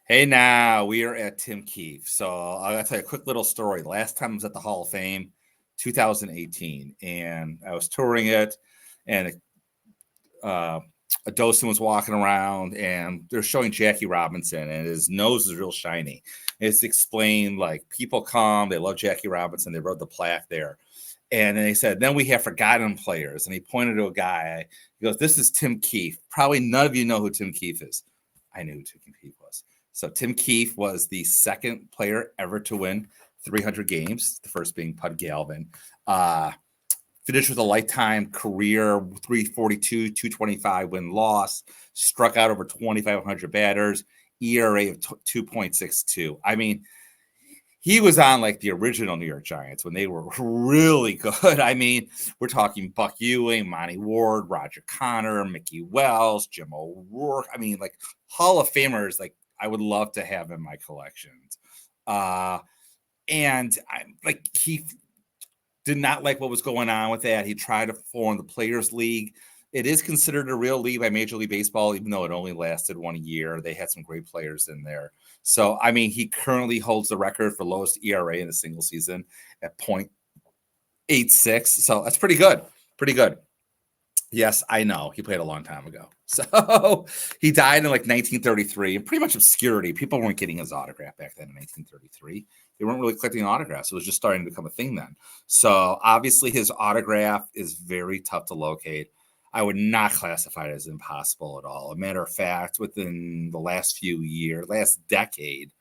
Hey, now we are at Tim Keefe. So I'll tell you a quick little story. Last time I was at the Hall of Fame, 2018, and I was touring it, and uh, a docent was walking around, and they're showing Jackie Robinson, and his nose is real shiny. It's explained like people come, they love Jackie Robinson, they wrote the plaque there. And then they said, then we have forgotten players. And he pointed to a guy. He goes, this is Tim Keefe. Probably none of you know who Tim Keefe is. I knew who Tim Keefe was. So Tim Keefe was the second player ever to win 300 games, the first being Pud Galvin. Finished with a lifetime career 342, 225 win-loss, struck out over 2,500 batters, ERA of 2.62. I mean, he was on like the original New York Giants when they were really good. I mean, we're talking Buck Ewing, Monty Ward, Roger Connor, Mickey Wells, Jim O'Rourke. I mean, like Hall of Famers, like I would love to have in my collections. And he did not like what was going on with that. He tried to form the Players League. It is considered a real league by Major League Baseball, even though it only lasted 1 year. They had some great players in there. So, I mean, he currently holds the record for lowest ERA in a single season at 0.86. So that's pretty good. Pretty good. Yes, I know. He played a long time ago. So he died in like 1933 in pretty much obscurity. People weren't getting his autograph back then in 1933. They weren't really collecting autographs. It was just starting to become a thing then. So obviously his autograph is very tough to locate. I would not classify it as impossible at all. A matter of fact, within the last decade,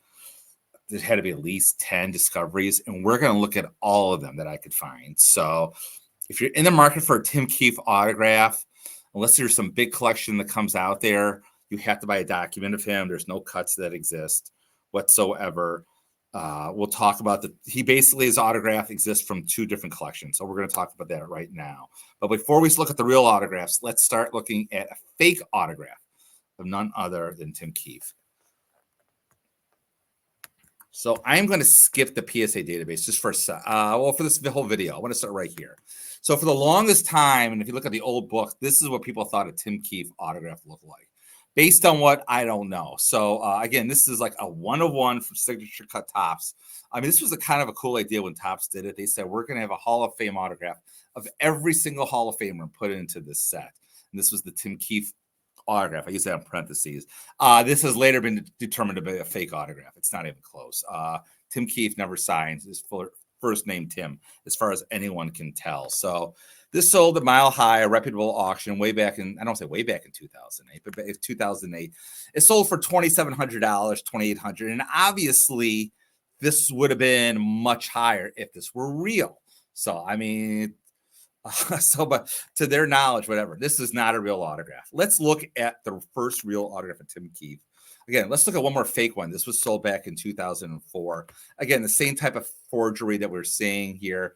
there had to be at least 10 discoveries, and we're going to look at all of them that I could find. So if you're in the market for a Tim Keefe autograph, unless there's some big collection that comes out there, you have to buy a document of him. There's no cuts that exist whatsoever. We'll talk about his autograph exists from 2 different collections. So we're going to talk about that right now. But before we look at the real autographs, let's start looking at a fake autograph of none other than Tim Keefe. So I'm going to skip the PSA database just for for this whole video. I want to start right here. So for the longest time, and if you look at the old book, this is what people thought a Tim Keefe autograph looked like. Based on what, I don't know. So again, this is like a 1-of-1 from Signature Cut Topps. I mean, this was a kind of a cool idea when Topps did it. They said, we're going to have a Hall of Fame autograph of every single Hall of Famer and put it into this set. And this was the Tim Keefe autograph. I use that in parentheses. This has later been determined to be a fake autograph. It's not even close. Tim Keefe never signed his first name Tim, as far as anyone can tell. So this sold at Mile High, a reputable auction way back in, I don't say way back in 2008, but 2008. It sold for $2,700, $2,800. And obviously, this would have been much higher if this were real. So, I mean, but to their knowledge, whatever, this is not a real autograph. Let's look at the first real autograph of Tim Keefe. Again, let's look at one more fake one. This was sold back in 2004. Again, the same type of forgery that we're seeing here.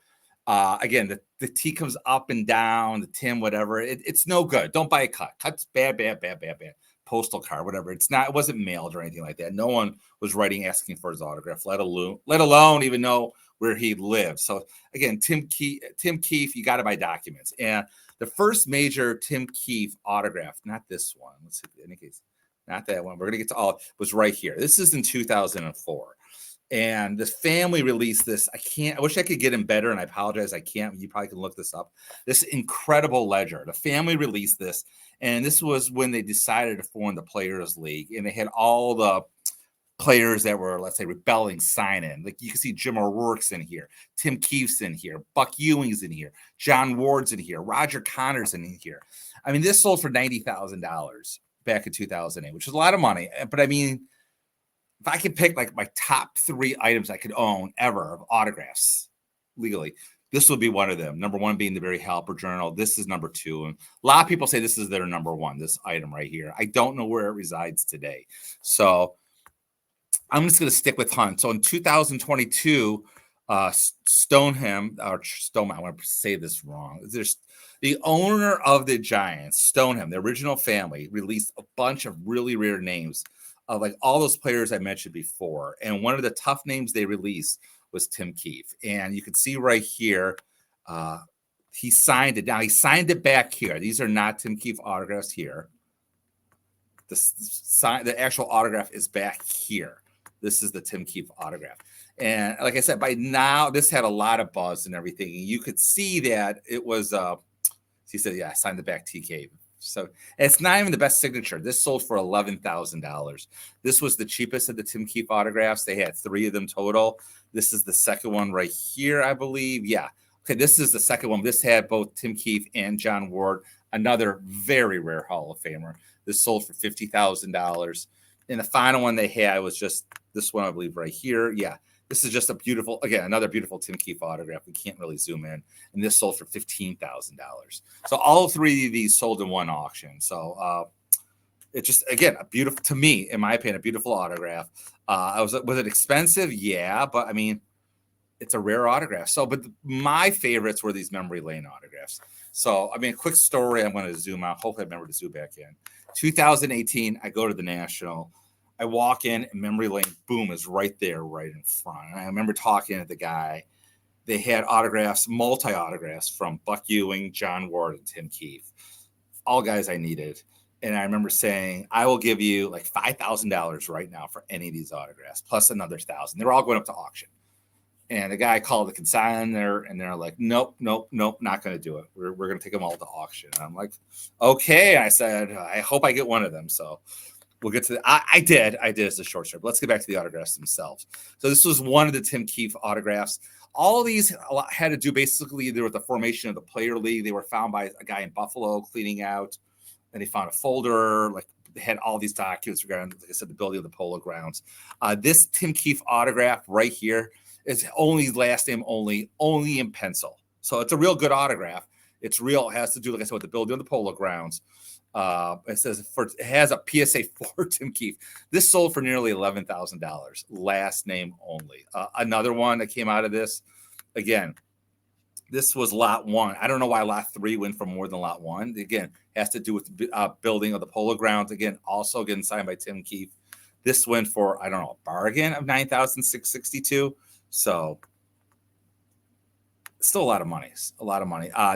Again, the T comes up and down, the Tim, whatever. It's no good. Don't buy a cut. Cut's bad, bad, bad, bad, bad. Postal card, whatever. It wasn't mailed or anything like that. No one was writing asking for his autograph, let alone even know where he lived. So again, Tim Keefe, you got to buy documents. And the first major Tim Keefe autograph, not this one. Let's see, in any case, not that one. We're going to get to all, was right here. This is in 2004. And the family released this. I wish I could get him better, and I apologize, I can't. You probably can look this up. This incredible ledger. The family released this, and this was when they decided to form the Players League, and they had all the players that were, let's say, rebelling sign in. Like you can see Jim O'Rourke's in here, Tim Keefe's in here, Buck Ewing's in here, John Ward's in here, Roger Connor's in here. I mean, this sold for $90,000 back in 2008, which is a lot of money. But I mean, if I could pick like my top 3 items I could own ever of autographs legally, this would be one of them. Number 1 being the Barry Halper Journal. This is number 2. And a lot of people say this is their number 1, this item right here. I don't know where it resides today. So I'm just going to stick with Hunt. So in 2022, Stoneham, or Stoneham, I want to say this wrong. There's the owner of the Giants, Stoneham, the original family, released a bunch of really rare names of like all those players I mentioned before. And one of the tough names they released was Tim Keefe. And you can see right here, he signed it. Now he signed it back here. These are not Tim Keefe autographs here. the actual autograph is back here. This is the Tim Keefe autograph. And like I said, by now, this had a lot of buzz and everything. And you could see that it was, he said, yeah, I signed the back TK. So it's not even the best signature. This sold for $11,000. This was the cheapest of the Tim Keefe autographs. They had 3 of them total. This is the second one right here, I believe. Yeah. Okay, this is the second one. This had both Tim Keefe and John Ward, another very rare Hall of Famer. This sold for $50,000. And the final one they had was just this one, I believe, right here. Yeah. This is just a beautiful, again, another beautiful Tim Keefe autograph. We can't really zoom in. And this sold for $15,000. So all 3 of these sold in one auction. So it's just, again, a beautiful, to me, in my opinion, a beautiful autograph. Was it expensive? Yeah, but I mean, it's a rare autograph. So, but my favorites were these memory lane autographs. So, I mean, a quick story. I'm going to zoom out. Hopefully I remember to zoom back in. 2018, I go to the National. I walk in, and memory lane, boom, is right there, right in front. And I remember talking to the guy. They had autographs, multi-autographs from Buck Ewing, John Ward, and Tim Keefe, all guys I needed. And I remember saying, I will give you like $5,000 right now for any of these autographs, plus another $1,000. They were all going up to auction. And the guy called the consignor, and they're like, nope, not going to do it. We're going to take them all to auction. And I'm like, okay. I said, I hope I get one of them. So we'll get to the, I did as a short story. But let's get back to the autographs themselves. So this was one of the Tim Keefe autographs. All these had to do basically either with the formation of the player league. They were found by a guy in Buffalo cleaning out, and they found a folder, like they had all these documents regarding, like I said, the building of the Polo Grounds. This Tim Keefe autograph right here is only last name only in pencil. So it's a real good autograph. It's real. It has to do, like I said, with the building of the Polo Grounds. It says it has a PSA for Tim Keefe. This sold for nearly $11,000. Last name only. Another one that came out of this, again, this was lot 1. I don't know why lot 3 went for more than lot 1. Again, has to do with the building of the Polo Grounds. Again, also getting signed by Tim Keefe. This went for, I don't know, a bargain of $9,662. So still a lot of money.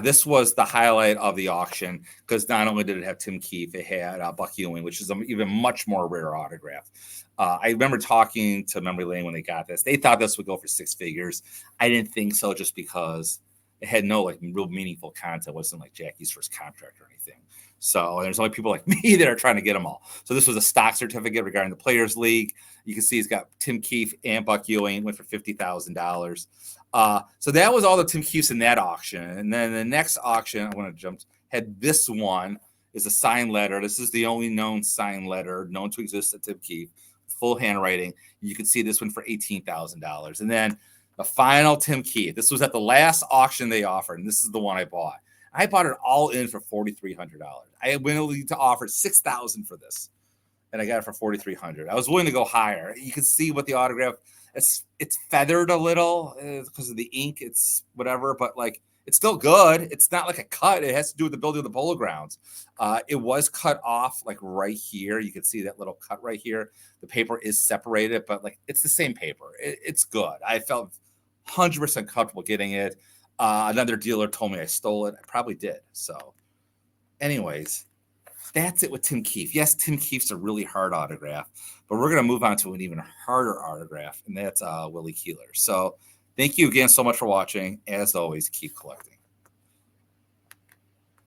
This was the highlight of the auction because not only did it have Tim Keefe, it had Buck Ewing, which is an even much more rare autograph. I remember talking to Memory Lane when they got this. They thought this would go for 6 figures. I didn't think so, just because it had no like real meaningful content. It wasn't like Jackie's first contract or anything. So there's only people like me that are trying to get them all. So this was a stock certificate regarding the Players League. You can see he's got Tim Keefe and Buck Ewing, went for $50,000. So that was all the Tim Keefes in that auction. And then the next auction, I want to jump, had this one is a signed letter. This is the only known signed letter known to exist at Tim Keefe, full handwriting. You can see this one for $18,000. And then the final Tim Keefe. This was at the last auction they offered, and this is the one I bought. I bought it all in for $4,300. I went willing to offer $6,000 for this, and I got it for $4,300. I was willing to go higher. You can see what the autograph. It's feathered a little because of the ink. It's whatever, but like it's still good. It's not like a cut. It has to do with the building of the Polo Grounds. It was cut off like right here. You can see that little cut right here. The paper is separated, but like it's the same paper. It's good. I felt 100% comfortable getting it. Another dealer told me I stole it. I probably did. So anyways, that's it with Tim Keefe. Yes, Tim Keefe's a really hard autograph, but we're going to move on to an even harder autograph, and that's Willie Keeler. So thank you again so much for watching. As always, keep collecting.